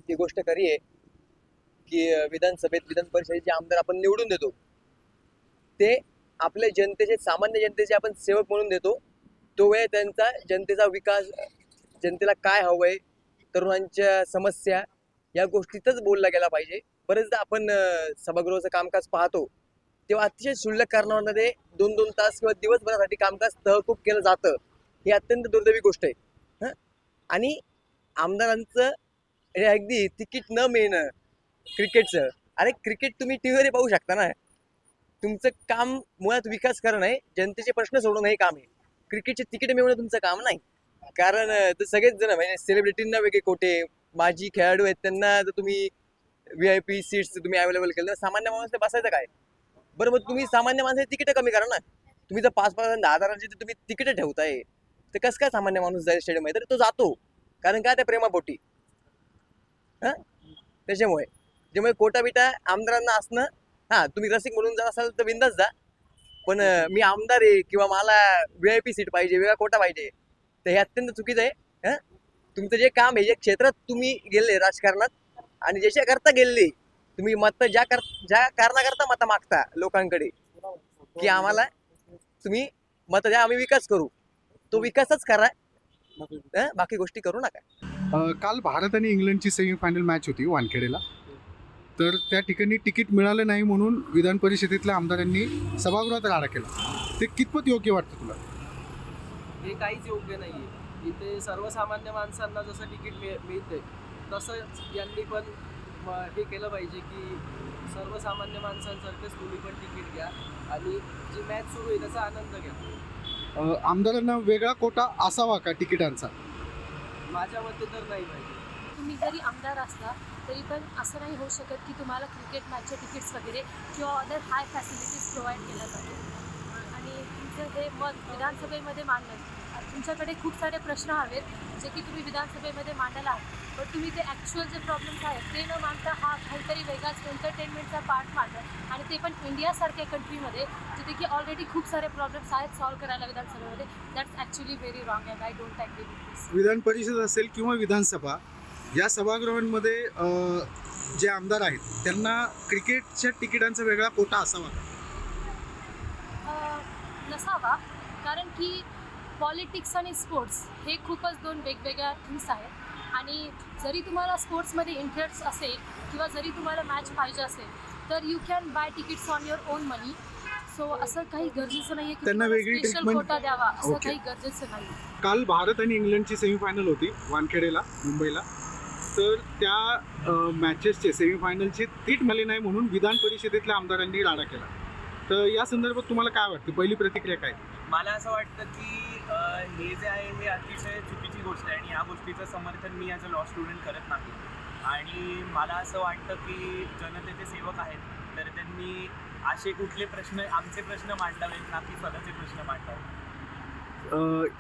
ती गोष्ट खरी आहे की विधान परिषदेचे आमदार आपण निवडून देतो, ते आपल्या जनतेचे, सामान्य जनतेचे आपण सेवक म्हणून देतो. तो वेळ त्यांचा जनतेचा विकास, जनतेला काय हवंय, तरुणांच्या समस्या या गोष्टीतच बोलला गेला पाहिजे. बरेचदा आपण सभागृहाचं कामकाज पाहतो तेव्हा अतिशय क्षुल्लक कारणामध्ये 2-2 तास किंवा दिवसभरासाठी कामकाज तहकूब केलं जातं. ही अत्यंत दुर्दैवी गोष्ट आहे. आणि आमदारांचं हे अगदी तिकीट न मिळणं क्रिकेटचं, अरे क्रिकेट तुम्ही टीव्हीवर पाहू शकता ना. तुमचं काम मुळात विकास करणं आहे, जनतेचे प्रश्न सोडवणं हे काम आहे. क्रिकेटचे तिकीट मिळवणं तुमचं काम नाही. कारण तर सगळेच जण म्हणजे सेलिब्रिटींना वेगळे कोटे, माजी खेळाडू आहेत त्यांना जर तुम्ही VIP सीट्स तुम्ही अवेलेबल केलं तर सामान्य माणूस ते बसायचं काय. बरं मग तुम्ही सामान्य माणसाची तिकीट कमी करा ना. तुम्ही जर 5-5 10,000ची तुम्ही तिकीट ठेवताय तर कसं काय सामान्य माणूस जाईल स्टेडियम मध्ये, तर तो जातो. कारण काय त्या प्रेमापोटी. त्याच्यामुळे कोटा बिटा आमदारांना असणं, हा तुम्ही रसिक म्हणून जर असाल तर बिंदास जा. पण मी आमदार आहे किंवा मला VIP सीट पाहिजे, वेगळा कोटा पाहिजे, तर हे अत्यंत चुकीचं आहे. तुमचं जे काम आहे, जे क्षेत्रात तुम्ही गेले राजकारणात आणि ज्याच्या करता गेले, तुम्ही मत ज्या कारणाकरता मत मागता लोकांकडे की आम्हाला तुम्ही मत द्या, आम्ही विकास करू, तो विकासच करा. बाकी गोष्टी करू नका. काल भारत आणि इंग्लंडची सेमीफायनल मॅच होती वानखेडेला. तर त्या ठिकाणी तिकीट मिळालं नाही म्हणून विधान परिषदेतल्या आमदारांनी सभागृहात राडा केला. ते कितपत योग्य वाटतं तुला? हे काहीच योग्य नाही आहे. इथे सर्वसामान्य माणसांना जसं तिकीट मिळते तसंच यांनी पण हे केलं पाहिजे की सर्वसामान्य माणसांसारखंच तुम्ही पण तिकीट घ्या आणि जी मॅच सुरू आहे त्याचा आनंद घ्या. आमदारांना वेगळा कोटा असावा का तिकिटांचा? माझ्या मते तर नाही पाहिजे. तुम्ही जरी आमदार असला तरी पण असं नाही होऊ शकत की तुम्हाला क्रिकेट मॅचचे तिकीट्स वगैरे किंवा अदर हाय फॅसिलिटीज प्रोव्हाइड केल्या जातात. आणि तुमचं हे मत विधानसभेमध्ये मांडणं, तुमच्याकडे खूप सारे प्रश्न हवेत जे की तुम्ही विधानसभेमध्ये मांडायला आहात, पण तुम्ही ते ॲक्च्युअल जे प्रॉब्लेम्स आहेत ते न मांडता हा काहीतरी वेगळाच एंटरटेनमेंटचा पार्ट मांडला, आणि ते पण इंडियासारख्या कंट्रीमध्ये जिथे की ऑलरेडी खूप सारे प्रॉब्लेम्स आहेत सॉल्व्ह करायला विधानसभेमध्ये. That's actually very wrong and I don't agree with this. विधान परिषद असेल किंवा विधानसभा या सभागृहांमध्ये जे आमदार आहेत त्यांना क्रिकेटच्या तिकिटांचा वेगळा कोटा असावा का? नसावा, कारण की पॉलिटिक्स आणि स्पोर्ट्स हे खूपच दोन वेगवेगळ्या थिंग्स आहेत. आणि जरी तुम्हाला स्पोर्ट्समध्ये इंटरेस्ट असेल किंवा जरी तुम्हाला मॅच पाहिजे असेल तर you can buy tickets on your own money. So असं काही गरजेचं नाही आहे की त्यांना वेगळी स्पेशल ट्रीटमेंट कोटा द्यावा, असं ओके. काही गरजेचं नाही. काल भारत आणि इंग्लंडची सेमीफायनल होती वानखेडेला, मुंबईला. तर त्या मॅचेसचे सेमीफायनलचे तिकीट मिळाले नाही म्हणून विधान परिषदेतल्या आमदारांनी राडा केला. तर या संदर्भात तुम्हाला काय वाटतं? पहिली प्रतिक्रिया काय? मला असं वाटतं की हे जे आहे हे अतिशय चुकीची गोष्ट आहे आणि या गोष्टीचं समर्थन मी ॲज अ लॉ स्टुडंट करत नाही. आणि मला असं वाटतं की जनतेचे सेवक आहेत तर त्यांनी असे कुठले प्रश्न, आमचे प्रश्न मांडावेत ना की स्वतःचे प्रश्न मांडावेत.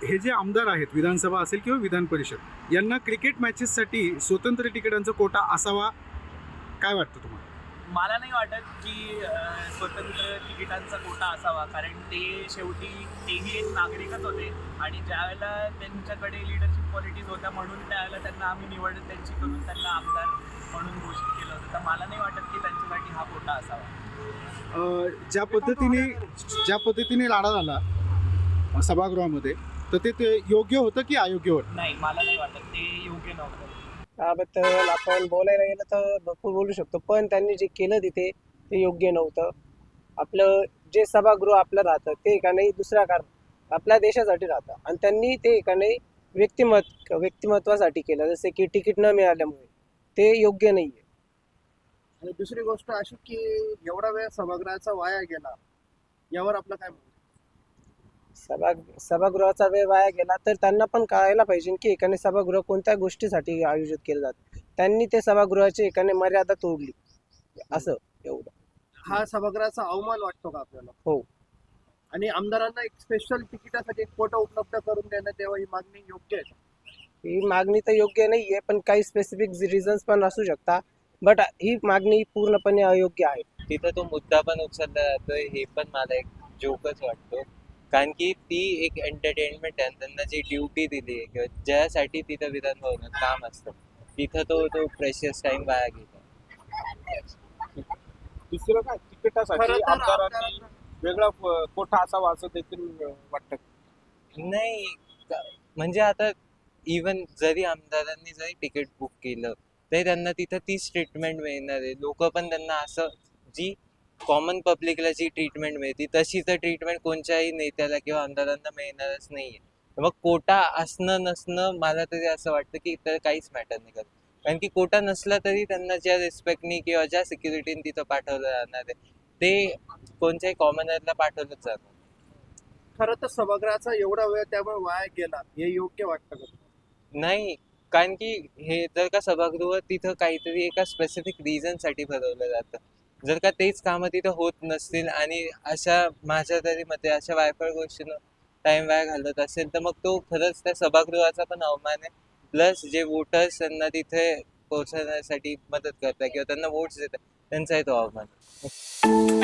हे जे आमदार आहेत, विधानसभा असेल किंवा विधान परिषद, यांना क्रिकेट मॅचेससाठी स्वतंत्र तिकिटांचा कोटा असावा, काय वाटतं तुम्हाला? मला नाही वाटत की स्वतंत्र तिकिटांचा कोटा असावा, कारण ते शेवटी तेही एक नागरिकच होते आणि ज्यावेळेला त्यांच्याकडे लिडरशिप क्वालिटीज होत्या म्हणून त्यावेळेला त्यांना आम्ही निवड त्यांची करून त्यांना आमदार म्हणून घोषित केलं होतं. तर मला नाही वाटत की त्यांच्यासाठी हा कोटा असावा. ज्या पद्धतीने राडा झाला सभागृहामध्ये, तर ते योग्य होतं की अयोग्य होतं? नाही, मला नाही वाटत ते योग्य नव्हतं. त्याबद्दल आपण बोलायला गेलं तर भरपूर बोलू शकतो, पण त्यांनी जे केलं तिथे ते योग्य नव्हतं. आपलं जे सभागृह आपलं राहतं ते एका नाही दुसऱ्या कारण आपल्या देशासाठी राहतं, आणि त्यांनी ते एका नाही व्यक्तिमत्वासाठी केलं, जसे की तिकीट न मिळाल्यामुळे. ते योग्य नाही आहे. आणि दुसरी गोष्ट अशी की एवढा वेळ सभागृहाचा वाया गेला, यावर आपलं काय म्हणणं? सभागृहाचा वेळ वाया गेला तर त्यांना पण कळायला पाहिजे की एकाने सभागृह कोणत्या गोष्टीसाठी आयोजित केलं जातं. त्यांनी ते सभागृहाची एकाने मर्यादा तोडली, असं एवढं. हा सभागृहाचा अवमान वाटतो का आपल्याला? हो. आणि आमदारांना एक स्पेशल तिकिटासाठी एक कोटा उपलब्ध करून देण्यात यावं, ही मागणी योग्य आहे? ही मागणी तर योग्य नाही आहे, पण काही स्पेसिफिक रिझन्स पण असू शकतात. बट ही मागणी पूर्णपणे अयोग्य आहे. तिथं तो मुद्दा पण उचलला जातोय, हे पण मला एक जोकच वाटतो. कारण की ती एक एंटरटेनमेंट आहे, त्यांना जी ड्युटी दिली आहे किंवा ज्यासाठी तिथं विधान भवनात काम असतं तिथं तो प्रेशियस टाइम वाया गेला. दुसरं काय तिकिटासाठी खरं तर आमदारांनी आमदारांना वेगळा कोठा असावा असं देखील वाटतं. नाही म्हणजे आता इवन जरी आमदारांनी जरी तिकीट बुक केलं तरी त्यांना तिथं तीच ट्रीटमेंट मिळणार आहे. लोक पण त्यांना असं जी कॉमन पब्लिकला जी ट्रीटमेंट मिळते तशी तर ट्रीटमेंट कोणत्याही नेत्याला किंवा आमदारांना मिळणारच नाहीये. मग कोटा असणं नसणं मला तरी असं वाटतं की इतर काहीच मॅटर नाही करत. कारण की कोटा नसला तरी त्यांना ज्या रिस्पेक्टनी किंवा ज्या सिक्युरिटीने तिथं पाठवलं जाणार आहे ते कोणत्याही कॉमनरला पाठवलंच जाणार. खरं तर सभागृहाचा एवढा वेळ त्यामुळे वाया गेला हे योग्य वाटतं का? नाही, कारण की हे जर का सभागृह तिथं काहीतरी एका स्पेसिफिक रिझनसाठी भरवलं जातं. जर का तेच कामं तिथं होत नसतील आणि अशा माझ्या तरी मते अशा वायफळ गोष्टीनं टाइम वाया घालत असेल तर मग तो खरंच त्या सभागृहाचा पण अवमान आहे. प्लस जे वोटर्स त्यांना तिथे पोहोचण्यासाठी मदत करतात किंवा त्यांना वोट्स देतात त्यांचाही तो अवमान आहे.